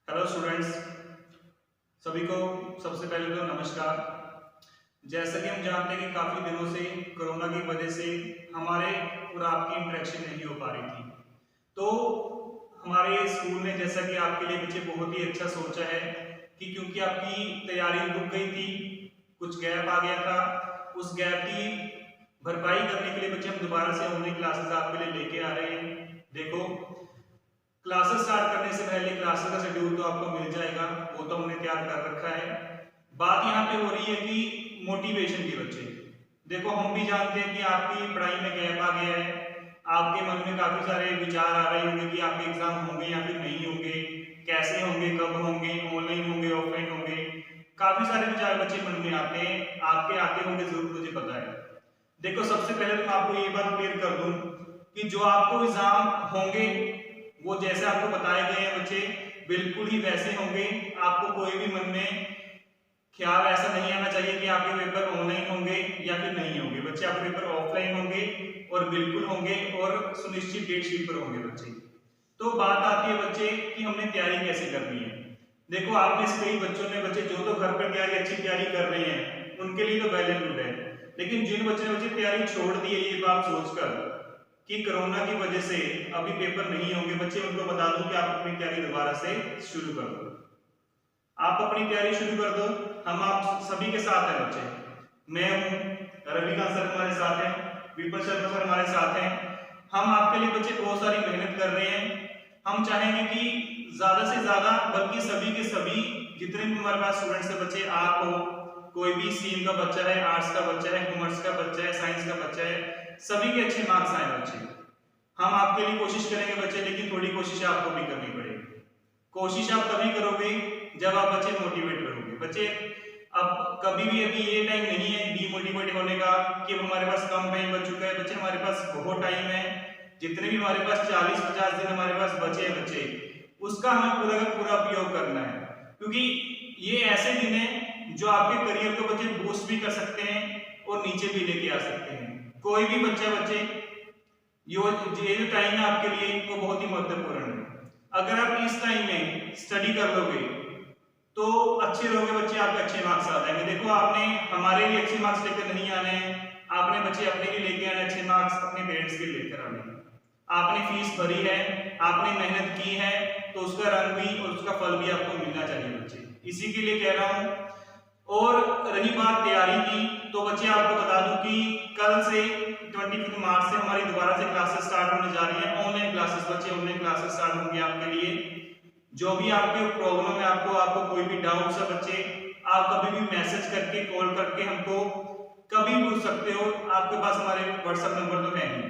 Hello students, सभी को सबसे पहले तो नमस्कार। जैसा कि हम जानते हैं कि काफ़ी दिनों से कोरोना की वजह से हमारे और आपकी इंटरेक्शन नहीं हो पा रही थी। तो हमारे स्कूल ने जैसा कि आपके लिए बच्चे बहुत ही अच्छा सोचा है कि क्योंकि आपकी तैयारी रुक गई थी, कुछ गैप आ गया था, उस गैप की भरपाई करने के लिए बच्चे हम दोबारा से ऑनलाइन क्लासेस आपके लिए लेके आ रहे हैं। देखो, क्लासेस स्टार्ट करने से पहले क्लासेस का शेड्यूल तो आपको मिल जाएगा, वो तो हमने तैयार कर रखा है। बात यहाँ पे हो रही है कि मोटिवेशन की। बच्चे देखो, हम भी जानते हैं कि आपकी पढ़ाई में गैप आ गया है, आपके मन में काफी सारे विचार आ रहे होंगे कि आपके एग्जाम होंगे या फिर नहीं होंगे, कैसे होंगे, कब होंगे, ऑनलाइन होंगे, ऑफलाइन होंगे। काफी सारे विचार बच्चे मन में आते हैं, आपके आते होंगे जरूर, मुझे पता है। देखो, सबसे पहले तो मैं आपको ये बात क्लियर कर दूं कि जो आपको एग्जाम होंगे वो जैसे आपको बताए गए हैं बच्चे, बिल्कुल ही वैसे होंगे। आपको कोई भी मन में ख्याल ऐसा नहीं आना चाहिए कि आपके पेपर ऑनलाइन होंगे या फिर नहीं होंगे। बच्चे, आपके पेपर ऑफलाइन होंगे और बिल्कुल होंगे और सुनिश्चित डेट शीट पर होंगे बच्चे। तो बात आती है बच्चे कि हमने तैयारी कैसे करनी है। देखो, आप में से कई बच्चों ने बच्चे जो तो घर पर तैयारी अच्छी तैयारी कर रहे हैं, उनके लिए तो वेल एंड गुड है। लेकिन जिन बच्चे ने तैयारी छोड़ दी है, ये बात सोचकर कि कोरोना की वजह से अभी पेपर नहीं होंगे, बच्चे उनको बता दूं कि आप अपनी तैयारी दोबारा से शुरू कर दो। आप अपनी तैयारी शुरू कर दो, हम आप सभी के साथ हैं बच्चे। मैं हूं, रविकांत सर हमारे साथ हैं, विपल शर्मा सर हमारे साथ हैं। हम आपके लिए बच्चे बहुत सारी मेहनत कर रहे हैं। हम चाहेंगे कि ज्यादा से ज्यादा, बल्कि सभी के सभी जितने भी हमारे पास स्टूडेंट्स है बच्चे, आप हो, कोई भी स्ट्रीम का बच्चा है, आर्ट्स का बच्चा है, कॉमर्स का बच्चा है, साइंस का बच्चा है, सभी के अच्छे मार्क्स आए बच्चे। हम आपके लिए कोशिश करेंगे बच्चे, लेकिन थोड़ी कोशिश आपको भी करनी पड़ेगी। कोशिश आप तभी करोगे जब आप बच्चे मोटिवेट करोगे। बच्चे, अब कभी भी अभी ये टाइम नहीं है डीमोटिवेट होने का कि हमारे पास कम टाइम बच चुका है। बच्चे, हमारे पास बहुत टाइम है। जितने भी हमारे पास 40-50 दिन हमारे पास बचे हैं बच्चे, उसका हमें पूरा का पूरा उपयोग करना है। क्योंकि ये ऐसे दिन है जो आपके करियर को बच्चे बूस्ट भी कर सकते हैं और नीचे भी लेके आ सकते हैं। कोई भी बच्चे, ये जो टाइम है आपके लिए वो बहुत ही महत्वपूर्ण है। अगर आप इस टाइम में स्टडी कर लोगे तो अच्छे रहोगे बच्चे, आपके अच्छे मार्क्स आ जाएंगे। देखो, आपने हमारे लिए अच्छे मार्क्स लेकर नहीं आने हैं, आपने बच्चे अपने लिए लेके आने अच्छे मार्क्स, अपने पेरेंट्स के लिए लेकर आने हैं। आपने फीस भरी है, आपने मेहनत की है, तो उसका रंग भी और उसका फल भी आपको मिलना चाहिए बच्चे, इसी के लिए कह रहा हूं। और रही बात तैयारी की, तो बच्चे आपको बता दूं कि कल से 25 मार्च से हमारी दोबारा से क्लासेस स्टार्ट होने जा रही हैं, ऑनलाइन क्लासेस। बच्चे, ऑनलाइन क्लासेस स्टार्ट होंगी आपके लिए। जो भी आपके प्रॉब्लम है, आपको कोई भी डाउट्स है बच्चे, आप कभी भी मैसेज करके, कॉल करके हमको कभी पूछ सकते हो। आपके पास हमारे व्हाट्सएप नंबर तो है ही।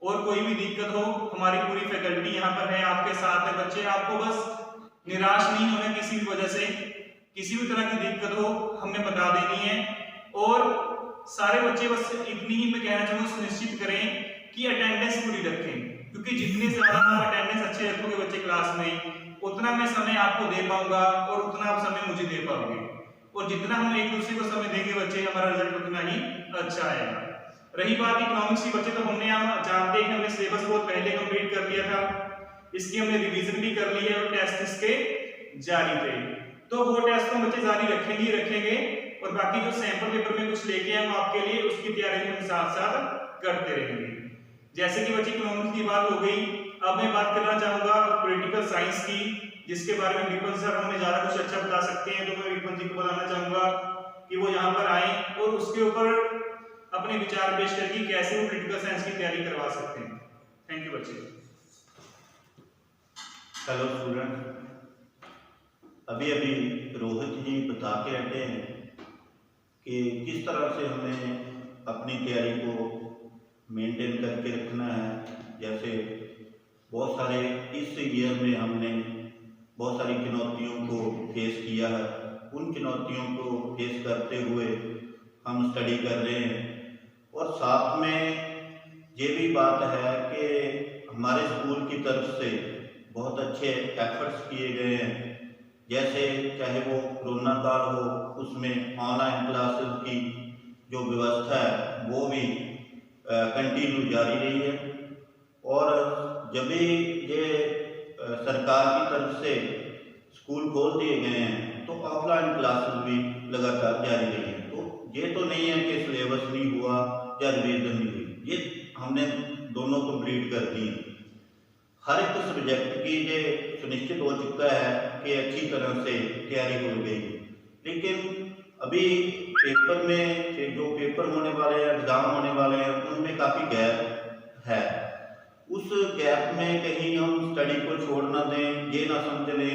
और कोई भी दिक्कत हो, हमारी पूरी फैकल्टी यहाँ पर है, आपके साथ है बच्चे। आपको बस निराश नहीं होना किसी भी वजह से, किसी भी तरह की दिक्कत हो हमें बता देनी है। और सारे बच्चे बस इतनी ही मैं कहना चाहूंगा, सुनिश्चित करें कि अटेंडेंस पूरी रखें। क्योंकि जितने ज्यादा आप अटेंडेंस अच्छे रखोगे बच्चे क्लास में, उतना मैं समय आपको दे पाऊंगा और उतना आप समय मुझे दे पाओगे। और जितना हम एक दूसरे को समय देंगे बच्चे, हमारा रिजल्ट उतना ही अच्छा आएगा। रही बात इकोनॉमिक्स की बच्चे, तो हमने यहाँ जानते हैं, हमने सिलेबस बहुत पहले कंप्लीट कर लिया था, इसकी हमने रिवीजन भी कर ली है और टेस्ट इसके जारी थे। तो वो टेस्ट तो बच्चे जारी रखेंगे ही रखेंगे, और बाकी जो सैंपल पेपर में कुछ लेके आए आपके लिए, उसकी तैयारी हम साथ साथ करते रहेंगे। जैसे कि बच्चे इकोनॉमिक्स की बात हो गई, अब मैं बात करना चाहूंगा पॉलिटिकल साइंस की, जिसके बारे में विपल सर हमें ज्यादा कुछ अच्छा बता सकते हैं। तो मैं विपल जी को बताना चाहूंगा कि वो यहाँ पर आए और उसके ऊपर अपने विचार पेश करके कैसे वो पॉलिटिकल साइंस की तैयारी करवा सकते हैं। थैंक यू बच्चे। हेलो स्टूडेंट, अभी अभी रोहित जी बता के हटे हैं कि किस तरह से हमें अपनी तैयारी को मेंटेन करके रखना है। जैसे बहुत सारे इस ईयर में हमने बहुत सारी चुनौतियों को फेस किया है, उन चुनौतियों को फेस करते हुए हम स्टडी कर रहे हैं। और साथ में ये भी बात है कि हमारे स्कूल की तरफ से बहुत अच्छे एफर्ट्स किए गए हैं। जैसे चाहे वो कोरोना काल हो, उसमें ऑनलाइन क्लासेस की जो व्यवस्था है वो भी कंटिन्यू जारी रही है। और जब भी ये सरकार की तरफ से स्कूल खोल दिए गए हैं तो ऑफलाइन क्लासेस भी लगातार जारी रही हैं। तो ये तो नहीं है कि सिलेबस नहीं हुआ या रिवीजन नहीं हुई, ये हमने दोनों कंप्लीट कर दी। हर एक सब्जेक्ट की ये सुनिश्चित हो चुका है कि अच्छी तरह से तैयारी हो गई। लेकिन अभी पेपर में जो पेपर होने वाले हैं, एग्ज़ाम होने वाले हैं, उनमें काफ़ी गैप है। उस गैप में कहीं हम स्टडी को छोड़ ना दें, ये ना समझ लें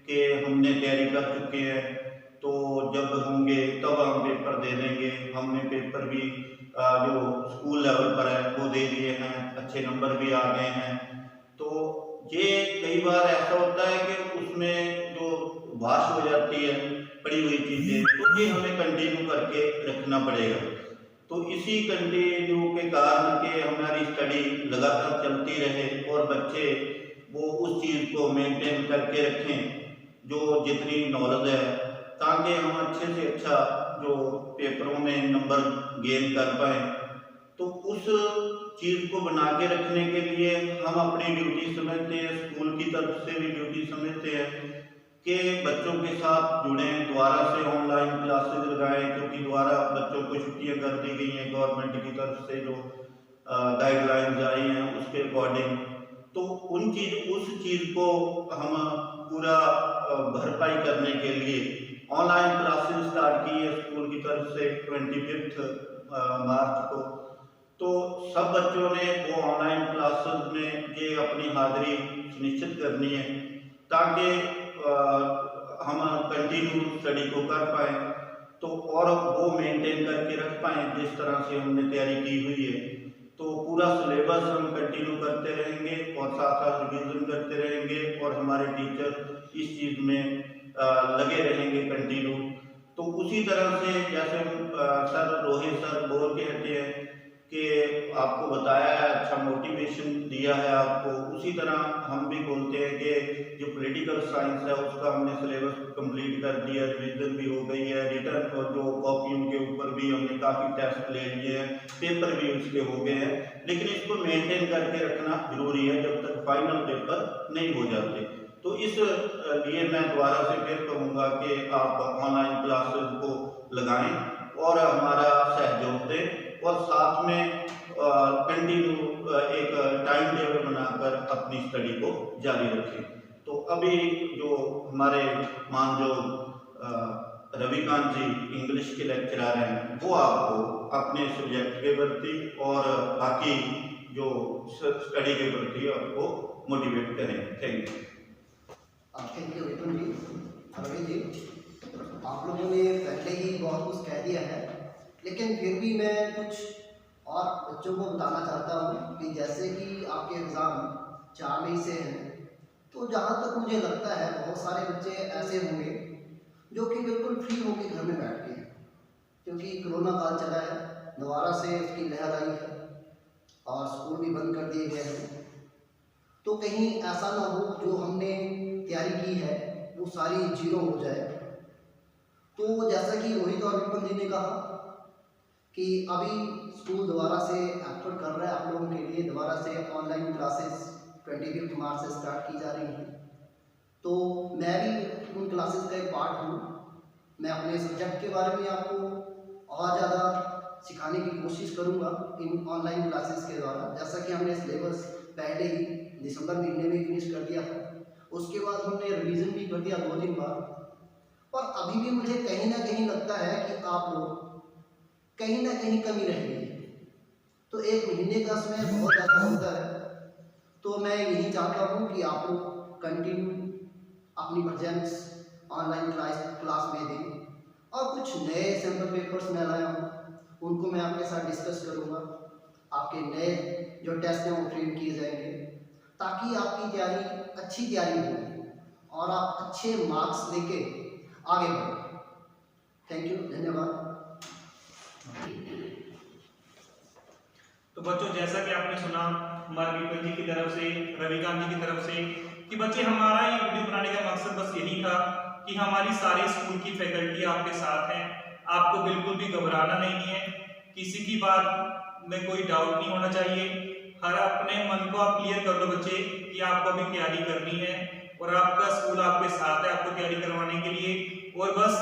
कि हमने तैयारी कर चुके हैं तो जब होंगे तब हम पेपर दे देंगे। हमने पेपर भी जो स्कूल लेवल पर है वो दे दिए हैं, अच्छे नंबर भी आ गए हैं। तो ये कई बार ऐसा होता है कि उसमें जो वाश हो जाती है पड़ी हुई चीज़ें, तो ये हमें कंटिन्यू करके रखना पड़ेगा। तो इसी कंटिन्यू के कारण कि हमारी स्टडी लगातार चलती रहे और बच्चे वो उस चीज़ को मेंटेन करके रखें जो जितनी नॉलेज है, ताकि हम अच्छे से अच्छा जो पेपरों में नंबर गेन कर पाएँ। तो उस चीज़ को बना के रखने के लिए हम अपनी ड्यूटी समझते हैं, स्कूल की तरफ से भी ड्यूटी समझते हैं कि बच्चों के साथ जुड़ें, दोबारा से ऑनलाइन क्लासेस लगाएं, क्योंकि दोबारा बच्चों को छुट्टियां कर दी गई हैं गवर्नमेंट की तरफ से, जो गाइडलाइंस आई हैं उसके अकॉर्डिंग। तो उस चीज़ को हम पूरा भरपाई करने के लिए ऑनलाइन क्लासेस स्टार्ट की है स्कूल की तरफ से 25 मार्च को। तो सब बच्चों ने वो ऑनलाइन क्लासेस में ये अपनी हाजिरी सुनिश्चित करनी है ताकि हम कंटिन्यू स्टडी को कर पाएँ, तो और वो मेंटेन करके रख पाएँ जिस तरह से हमने तैयारी की हुई है। तो पूरा सिलेबस हम कंटिन्यू करते रहेंगे और साथ साथ रिवीजन करते रहेंगे और हमारे टीचर इस चीज़ में लगे रहेंगे कंटिन्यू। तो उसी तरह से जैसे सर रोहित सर बोल के हटे हैं कि आपको बताया है, अच्छा मोटिवेशन दिया है आपको, उसी तरह हम भी बोलते हैं कि जो पॉलिटिकल साइंस है उसका हमने सिलेबस कंप्लीट कर दिया, रिवीजन भी हो गई है, रिटर्न और जो कॉपियों के ऊपर भी हमने काफ़ी टेस्ट ले लिए हैं, पेपर भी उसके हो गए हैं। लेकिन इसको मेंटेन करके रखना जरूरी है जब तक फाइनल पेपर नहीं हो जाते। तो इस लिए मैं दोबारा से फिर कहूँगा कि आप ऑनलाइन क्लासेस को लगाएं और हमारा सहयोग दें और साथ में कंटिन्यू एक टाइम टेबल बनाकर अपनी स्टडी को जारी रखें। तो अभी जो हमारे मानयोग रविकांत जी इंग्लिश के लेक्चरर हैं, वो आपको अपने सब्जेक्ट के प्रति और बाकी जो स्टडी के प्रति आपको मोटिवेट करें। Thank you. थैंक यू विपुल जी, रवि जी। आप लोगों ने पहले ही बहुत कुछ कह दिया है, लेकिन फिर भी मैं कुछ और बच्चों को बताना चाहता हूँ कि जैसे कि आपके एग्ज़ाम 4 मई से हैं, तो जहाँ तक मुझे लगता है बहुत सारे बच्चे ऐसे होंगे जो कि बिल्कुल फ्री होकर घर में बैठ गए हैं, क्योंकि कोरोना काल चला है, दोबारा से उसकी लहर आई है और स्कूल भी बंद कर दिए गए हैं। तो कहीं ऐसा ना हो जो हमने तैयारी की है वो सारी जीरो हो जाए। तो जैसा कि रोहित और विपुल जी ने कहा कि अभी स्कूल दोबारा से एफर्ट कर रहा है आप लोगों के लिए, दोबारा से ऑनलाइन क्लासेस 25 मार्च से स्टार्ट की जा रही हैं। तो मैं भी उन क्लासेस का एक पार्ट हूँ। मैं अपने सब्जेक्ट के बारे में आपको और ज़्यादा सिखाने की कोशिश करूँगा इन ऑनलाइन क्लासेस के द्वारा। जैसा कि हमने सिलेबस पहले ही दिसंबर महीने में फिनिश कर दिया था, उसके बाद हमने रिवीजन भी कर दिया 2-3 बार, और अभी भी मुझे कहीं ना कहीं लगता है कि आप लोग कहीं ना कहीं कमी रह गई है। तो एक महीने का समय बहुत ज़्यादा होता है, तो मैं यही चाहता हूँ कि आप लोग कंटिन्यू अपनी प्रेजेंस ऑनलाइन क्लास में दें, और कुछ नए सैम्पल पेपर्स मैं लाया हूँ, उनको मैं आपके साथ डिस्कस करूँगा। आपके नए जो टेस्ट हैं वो फ्रेम किए जाएंगे ताकि आपकी तैयारी अच्छी तैयारी हो और आप अच्छे मार्क्स लेके आगे बढ़ें। थैंक यू, धन्यवाद। तो बच्चों, जैसा कि आपने सुना हमारे विपुल जी की तरफ से, रविकांत जी की तरफ से, कि बच्चे हमारा ये वीडियो बनाने का मकसद बस यही था कि हमारी सारी स्कूल की फैकल्टी आपके साथ है, आपको बिल्कुल भी घबराना नहीं है, किसी की बात में कोई डाउट नहीं होना चाहिए। हर अपने मन को आप क्लियर कर लो बच्चे कि आपको अभी तैयारी करनी है और आपका स्कूल आपके साथ है आपको तैयारी करवाने के लिए। और बस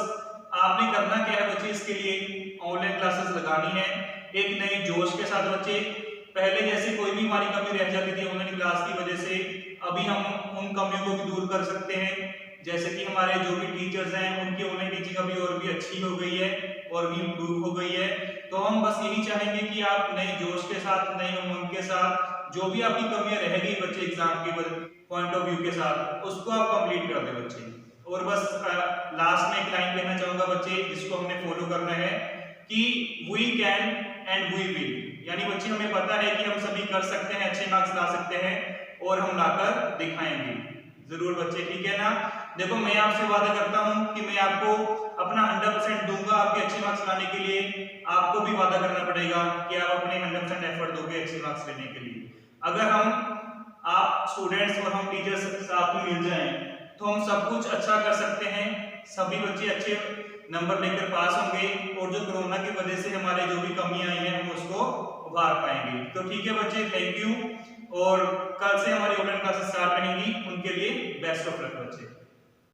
आपने करना क्या है बच्चे, इसके लिए ऑनलाइन क्लासेस लगानी है एक नए जोश के साथ। बच्चे पहले जैसे कोई भी हमारी कमी रह जाती थी ऑनलाइन क्लास की वजह से, अभी हम उन कमियों को भी दूर कर सकते हैं। जैसे कि हमारे जो भी टीचर्स हैं उनकी ऑनलाइन टीचिंग अभी और भी अच्छी हो गई है और भी इम्प्रूव हो गई है। तो हम बस यही चाहेंगे कि आप नए जोश के साथ, नए उमंग के साथ, जो भी आपकी कमियां रह गई बच्चे एग्जाम के पॉइंट ऑफ व्यू के साथ, उसको आप कंप्लीट कर दें बच्चे। और बस लास्ट में एक लाइन कहना चाहूंगा बच्चे, जिसको हमने फॉलो करना है कि we can and we will, यानी बच्चे हमें पता है कि हम सभी कर सकते हैं, अच्छे मार्क्स ला सकते हैं और हम लाकर दिखाएंगे जरूर बच्चे, ठीक है ना। देखो मैं आपसे वादा करता हूं कि मैं आपको अपना 100% दूंगा आपके अच्छे मार्क्स लाने के लिए। आपको भी वादा करना पड़ेगा कि आप अपने 100% एफर्ट दोगे अच्छे मार्क्स लेने के लिए। अगर आप स्टूडेंट्स और हम टीचर्स साथ में मिल जाएं तो हम सब कुछ अच्छा कर सकते हैं, सभी बच्चे अच्छे नंबर लेकर पास होंगे और जो कोरोना की वजह से हमारे जो भी कमियां आई हैं हम उसको उभार पाएंगे। तो ठीक है बच्चे, थैंक यू। और कल से हमारी ऑनलाइन क्लासेस स्टार्ट रहेंगी, उनके लिए बेस्ट ऑफ लक बच्चे।